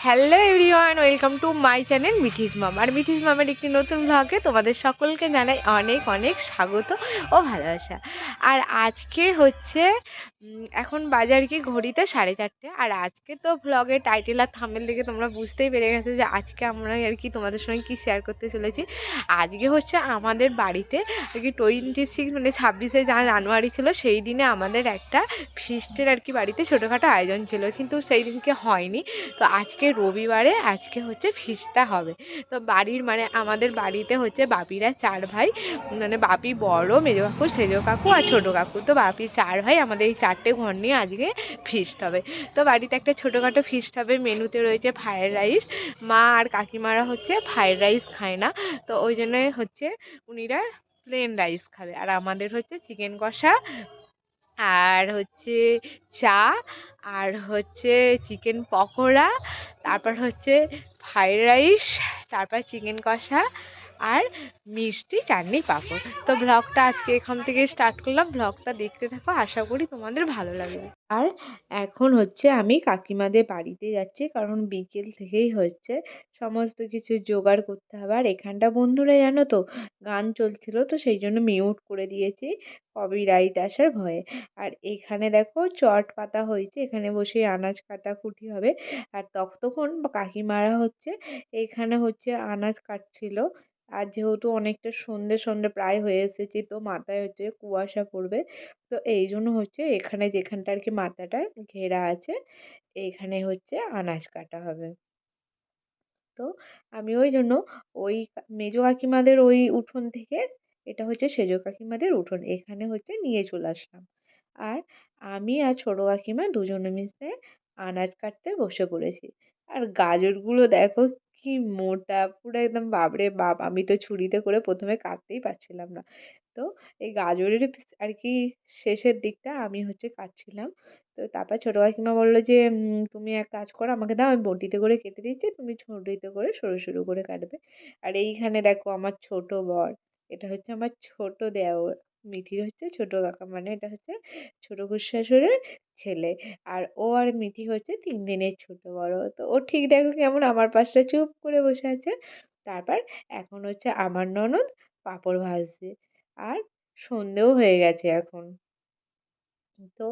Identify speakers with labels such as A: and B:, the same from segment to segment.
A: Hello everyone, welcome to my channel Mithi's mom. আর মিঠিস মামের একটি নতুন ব্লগে তোমাদের সকলকে জানাই অনেক অনেক স্বাগত ও ভালোবাসা। আর আজকে হচ্ছে এখন বাজার কি ঘড়িতে 4:30। আর আজকে তো ব্লগের টাইটেল আর থাম্বনেল দেখে তোমরা বুঝতেই পেরে গেছো যে আজকে আমরা আর কি তোমাদের সঙ্গে কি শেয়ার করতে চলেছি। আজকে হচ্ছে আমাদের বাড়িতে আর কি 26 মানে 26শে জানুয়ারি ছিল, সেই দিনে আমাদের একটা ফিস্টের আর কি বাড়িতে ছোটোখাটো আয়োজন ছিল, কিন্তু সেই দিনকে হয়নি। তো আজকে রবিবারে আজকে হচ্ছে ফিস্টটা হবে। তো বাড়ির মানে আমাদের বাড়িতে হচ্ছে বাপিরা 4 ভাই, মানে বাপি বড়, মেজো কাকু, সেজো কাকু আর ছোটো কাকু। তো বাপি 4 ভাই, আমাদের এই 4টে ঘর নিয়ে আজকে ফিস্ট হবে। তো বাড়িতে একটা ছোটোখাটো ফিস্ট হবে। মেনুতে রয়েছে ফ্রায়েড রাইস। মা আর কাকিমারা হচ্ছে ফ্রায়েড রাইস খায় না, তো ওই জন্য হচ্ছে উনিরা প্লেন রাইস খাবে। আর আমাদের হচ্ছে চিকেন কষা, আর হচ্ছে চা, আর হচ্ছে চিকেন পকোড়া, তারপর হচ্ছে ফ্রাইড রাইস, তারপর চিকেন কষা, আর মিষ্টি, চাটনি, পাঁপড়। তো ব্লগটা আজকে এখান থেকে স্টার্ট করলাম। ব্লগটা দেখতে থাকো, আশা করি তোমাদের ভালো লাগবে। আর এখন হচ্ছে আমি কাকিমাদের বাড়িতে যাচ্ছি, কারণ বিকেল থেকেই হচ্ছে সমস্ত কিছু জোগাড় করতে হবে। আর এখানটা বন্ধুরা জানো তো গান চলছিল, তো সেই জন্য মিউট করে দিয়েছি কপিরাইট আসার ভয়ে। আর এখানে দেখো চট পাতা হয়েছে, এখানে বসে আনাজ কাটাকুটি হবে। আর ততক্ষণ কাকিমারা হচ্ছে এখানে হচ্ছে আনাজ কাটছিল। আর যেহেতু অনেকটা সন্ধে সন্ধে প্রায় হয়ে এসেছে, তো মাথায় হচ্ছে কুয়াশা পড়বে, তো এই জন্য হচ্ছে এখানে যেখানটা আর কি মাথাটা ঘেরা আছে এইখানে হচ্ছে আনাজ কাটা হবে। তো আমি ওই জন্য ওই মেজো কাকিমাদের ওই উঠোন থেকে, এটা হচ্ছে সেজো কাকিমাদের উঠোন, এখানে হচ্ছে নিয়ে চলে আসলাম। আর আমি আর ছোটো কাকিমা দুজনে মিশে আনাজ কাটতে বসে পড়েছি। আর গাজরগুলো দেখো কি মোটা, পুরো একদম বাপরে বাপ! আমি তো ছুরিতে করে প্রথমে কাটতেই পারছিলাম না। তো এই গাজরের আর কি শেষের দিকটা আমি হচ্ছে কাটছিলাম। তো তারপর ছোটো কাকিমা বললো যে তুমি এক কাজ করো, আমাকে দাও, আমি বঁটিতে করে কেটে দিচ্ছি, তুমি ছুরিতে করে সরু সরু করে কাটবে। আর এইখানে দেখো আমার ছোট বর, এটা হচ্ছে আমার ছোট দেওর। মিঠির হচ্ছে ছোট কাকা, মানে এটা হচ্ছে ছোট খুড়শাশুড়ির ছেলে। আর ও আর মিঠি হচ্ছে 3 দিনের ছোট বড়। তো ও ঠিক দেখো কেমন আমার পাশে চুপ করে বসে আছে। তারপর এখন হচ্ছে আমার ননদ পাঁপড় ভাজছে। আর সন্ধেও হয়ে গেছে এখন। তো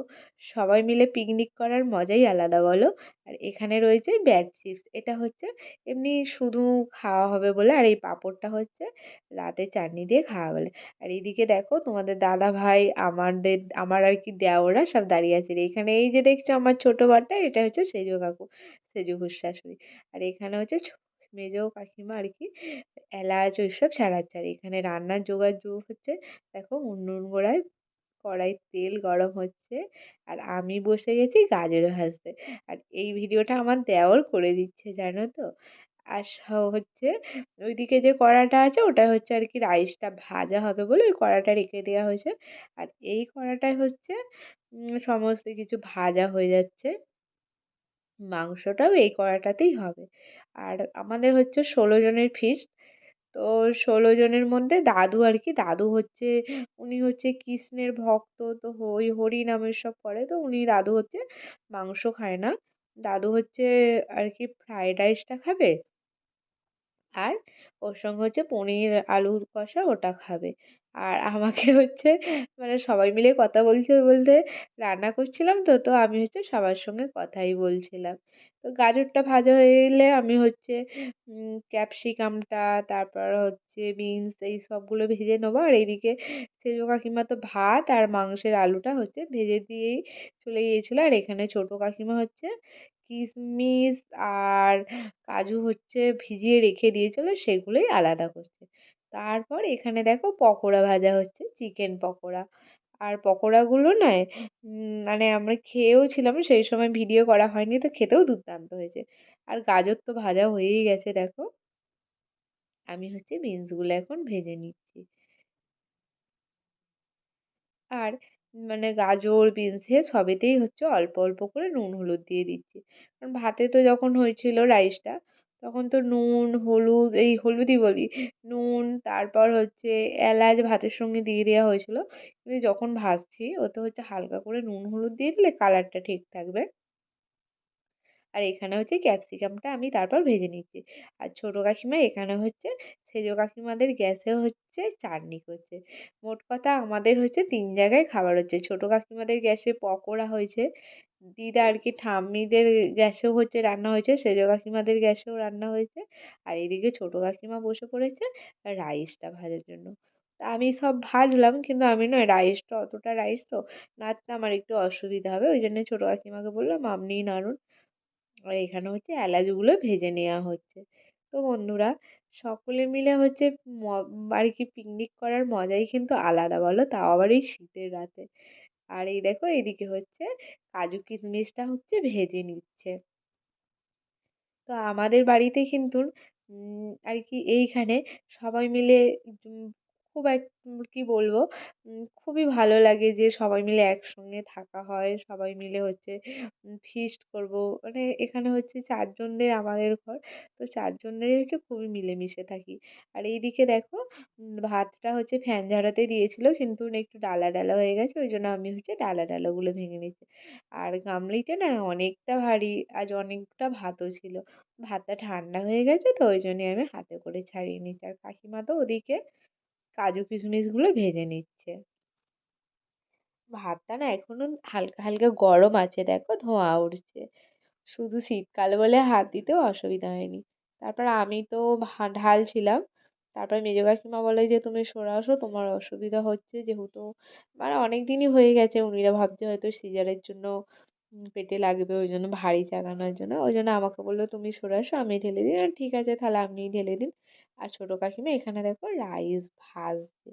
A: সবাই মিলে পিকনিক করার মজাই আলাদা, বলো? আর এখানে রয়েছে ব্যাট চিপস, এটা হচ্ছে এমনি শুধু খাওয়া হবে বলে, আর এই পাঁপড়টা হচ্ছে রাতে চাটনি দিয়ে খাওয়া বলে। আর এইদিকে দেখো তোমাদের দাদা ভাই, আমার আর কি দেওররা সব দাঁড়িয়ে আছে। আর এখানে এই যে দেখছো আমার ছোট বারটা, এটা হচ্ছে সেজো কাকু, সেজো শ্বশুরশাশুড়ি। আর এখানে হচ্ছে মেজো কাকিমা আর কি এলাচ ওইসব ছাড়াচ্ছে। আর এখানে রান্নার জোগাড় হচ্ছে, দেখো উনুন গোড়ায় কড়াই তেল গরম হচ্ছে, আর আমি বসে গেছি গাজর ভাজতে। আর এই ভিডিওটা আমার দেওর করে দিচ্ছে, জানো তো। আর হচ্ছে ওইদিকে যে কড়াটা আছে ওটা হচ্ছে আর কি রাইসটা ভাজা হবে বলে ওই কড়াটা রেখে দেওয়া হয়েছে। আর এই কড়াটায় হচ্ছে সমস্ত কিছু ভাজা হয়ে যাচ্ছে। মাংসটাও এই কড়াটাতেই হবে। আর আমাদের হচ্ছে 16 জনের ফিস্ট। তো 16 জনের মধ্যে দাদু আর কি, দাদু হচ্ছে উনি হচ্ছে কৃষ্ণের ভক্ত, তো ওই হরি নাম এসব করে, তো উনি দাদু হচ্ছে মাংস খায় না। দাদু হচ্ছে আর কি ফ্রায়েড রাইসটা খাবে, আর ওর সঙ্গে হচ্ছে পনির আলুর কষা ওটা খাবে। আর আমাকে হচ্ছে মানে সবাই মিলে কথা বলতে বলতে রান্না করছিলাম, তো তো আমি হচ্ছে সবার সঙ্গে কথাই বলছিলাম। তো গাজরটা ভাজা হয়ে গেলে আমি হচ্ছে ক্যাপসিকামটা, তারপর হচ্ছে বিনস, এই সবগুলো ভেজে নেবো। আর এইদিকে সেজো কাকিমা তো ভাত আর মাংসের আলুটা হচ্ছে ভেজে দিয়েই চলে গিয়েছিলো। আর এখানে ছোটো কাকিমা হচ্ছে কিশমিশ আর কাজু হচ্ছে ভিজিয়ে রেখে দিয়েছিল, সেগুলোই আলাদা করছে। তারপর এখানে দেখো পকোড়া ভাজা হচ্ছে, চিকেন পকোড়া। আর পকোড়াগুলো নয় মানে আমরা খেয়েও ছিলাম, সেই সময় ভিডিও করা হয়নি, তো খেতেও দুর্দান্ত হয়েছে। আর গাজর তো ভাজা হয়েই গেছে দেখো। আমি হচ্ছে বিনসগুলো এখন ভেজে নিচ্ছি। আর মানে গাজর বিনসে সবেতেই হচ্ছে অল্প অল্প করে নুন হলুদ দিয়ে দিচ্ছি। কারণ ভাতে তো যখন হয়েছিল রাইসটা, তখন তো নুন হলুদ, এই হলুদই বলি, নুন তারপর হচ্ছে এলাচ ভাতের সঙ্গে দিয়ে দেওয়া হয়েছিল। কিন্তু যখন ভাজছি ওতে হচ্ছে হালকা করে নুন হলুদ দিয়ে দিলে কালারটা ঠিক থাকবে। আর এখানে হচ্ছে ক্যাপসিকামটা আমি তারপর ভেজে নিচ্ছি। আর ছোটো কাকিমা এখানে হচ্ছে সেজ কাকিমাদের গ্যাসে হচ্ছে চাটনি করছে। মোট কথা আমাদের হচ্ছে 3 জায়গায় খাবার হচ্ছে। ছোটো কাকিমাদের গ্যাসে পকোড়া হয়েছে, দিদা আর কি ঠাম্মিদের গ্যাসেও হচ্ছে রান্না হয়েছে, সেজ কাকিমাদের গ্যাসেও রান্না হয়েছে। আর এদিকে ছোটো কাকিমা বসে পড়েছে রাইসটা ভাজার জন্য। তা আমি সব ভাজলাম, কিন্তু আমি নয়, রাইসটা অতটা রাইস তো নাড়তে আমার একটু অসুবিধা হবে, ওই জন্য ছোটো কাকিমাকে বললাম আপনিই নাড়ুন। আর এখানে হচ্ছে এলাচগুলো ভেজে নেওয়া হচ্ছে। তো বন্ধুরা, সকলে মিলে হচ্ছে ম আর কি পিকনিক করার মজাই কিন্তু আলাদা বলো? তাও আবার এই শীতের রাতে। আর এই দেখো এদিকে হচ্ছে কাজু কিশমিশটা হচ্ছে ভেজে নিচ্ছে। তো আমাদের বাড়িতে কিন্তু আর কি এইখানে সবাই মিলে উম খুব এক কি বলবো, খুবই ভালো লাগে যে সবাই মিলে একসঙ্গে থাকা হয়। সবাই মিলে হচ্ছে ফিস্ট করবো। মানে এখানে হচ্ছে ৪ জনদের আমাদের ঘর। তো ৪ জনেরই হচ্ছে খুবই মিলেমিশে থাকি। আর এইদিকে দেখো ভাতটা হচ্ছে ফ্যান ঝাড়াতে দিয়েছিল, কিন্তু না একটু ডালা ডালা হয়ে গেছে। ওইজন্য আমি হচ্ছে ডালা ডালাগুলো ভেঙে নিচ্ছি। আর গামলিটা না অনেকটা ভারী, আজ অনেকটা ভাতও ছিল। ভাতটা ঠান্ডা হয়ে গেছে তো ওই জন্যই আমি হাতে করে ছাড়িয়ে নিচ্ছি। আর কাকিমা তো ওদিকে কাজু কিশমিশগুলো ভেজে নিচ্ছে। ভাতটা না এখনো হালকা হালকা গরম আছে, দেখো ধোঁয়া উঠছে। শুধু শীতকাল বলে হাত দিতেও অসুবিধা হয়নি। তারপর আমি তো ঢালছিলাম। তারপর মেজো কাকিমা বলে যে তুমি সরে আসো, তোমার অসুবিধা হচ্ছে, যেহেতু মানে অনেক দিনই হয়ে গেছে, উনিরা ভাবছে হয়তো সিজারের জন্য পেটে লাগবে, ওই জন্য ভারী চাগানোর জন্য, ওই জন্য আমাকে বললো তুমি সরে আসো, আমি ঢেলে দিই। আর ঠিক আছে তাহলে আপনিই ঢেলে দিন। আর ছোটো কাকিমা এখানে দেখো রাইস ভাজছে।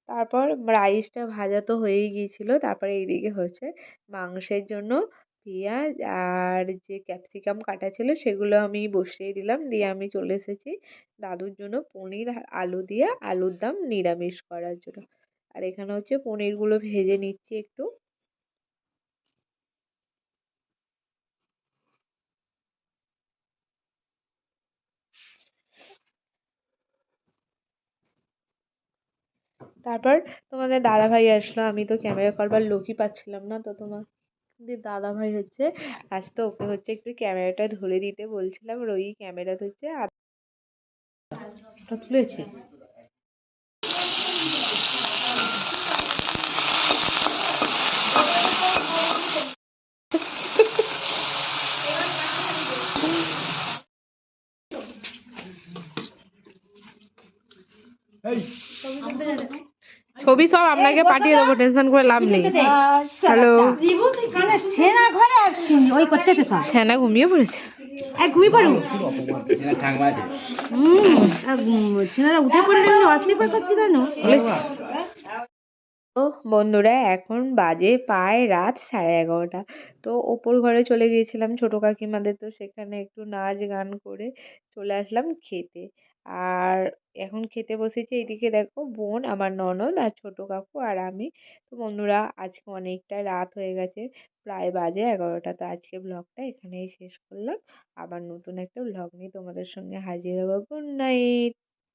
A: তারপর রাইসটা ভাজা তো হয়েই গিয়েছিল। তারপরে এইদিকে হচ্ছে মাংসের জন্য পেঁয়াজ আর যে ক্যাপসিকাম কাটা ছিল সেগুলো আমি বসিয়ে দিলাম। দিয়ে আমি চলে এসেছি দাদুর জন্য পনির আর আলু দিয়ে আলুর দম নিরামিষ করার জন্য। আর এখানে হচ্ছে পনিরগুলো ভেজে নিচ্ছি একটু। তারপর তোমাদের দাদাভাই আসলো। আমি তো ক্যামেরা করবার লোকই পাচ্ছিলাম না, তো তোমাদের দাদাভাই হচ্ছে আসতো, ওকে হচ্ছে একটু ক্যামেরাটা ধরে দিতে বলছিলাম। আর ওই ক্যামেরা হচ্ছে আধটা তুলেছে। ছবি সব আপনাকে পাঠিয়ে দেবো, টেনশন করে লাভ নেই। হ্যালো, ছানা ঘুমিয়ে পড়েছে।
B: ঘুমিয়ে পড়ো। ছেলেরা উঠে পড়লে অস্লিপার করতে পারো।
A: তো বন্ধুরা, এখন বাজে প্রায় রাত 11:30। তো ওপর ঘরে চলে গিয়েছিলাম ছোটো কাকিমাদের, তো সেখানে একটু নাচ গান করে চলে আসলাম খেতে। আর এখন খেতে বসেছি। এইদিকে দেখো বোন, আমার ননদ আর ছোটো কাকু আর আমি। তো বন্ধুরা, আজকে অনেকটা রাত হয়ে গেছে, প্রায় বাজে 11টা। তো আজকে ব্লগটা এখানেই শেষ করলাম। আবার নতুন একটা ব্লগ নিয়ে তোমাদের সঙ্গে হাজির হবো। Good night.